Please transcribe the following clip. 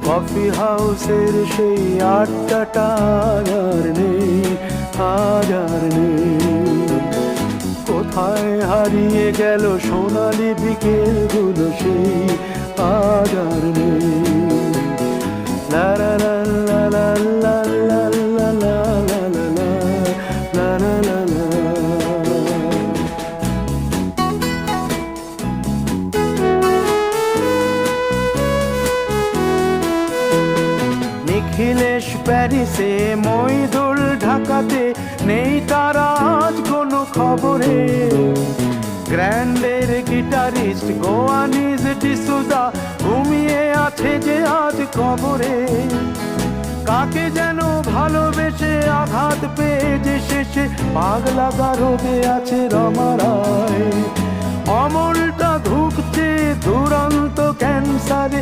Coffee হাউসের সেই আড্ডাটা আর নেই, আজ আর নেই। কোথায় হারিয়ে গেল সোনালি বিকেলগুলো সেই আজ আর নেই। লা লা লা লা লা লা লা লা লা লা লা লা লা লা। নিখিলেশ প্যারিসে, মইদুল ঢাকাতে, নেই তারা আজ কোনো খবরে। গ্র্যান্ডের গিটারিস্ট গোয়ানিজ ডিসুজা ঘুমিয়ে আছে যে আজ কবরে। কাকে যেন ভালোবেসে আঘাত পেয়ে যে শেষে পাগলা গারদে আছে রমা রায়। অমলটা ধুঁকছে দুরন্ত ক্যান্সারে।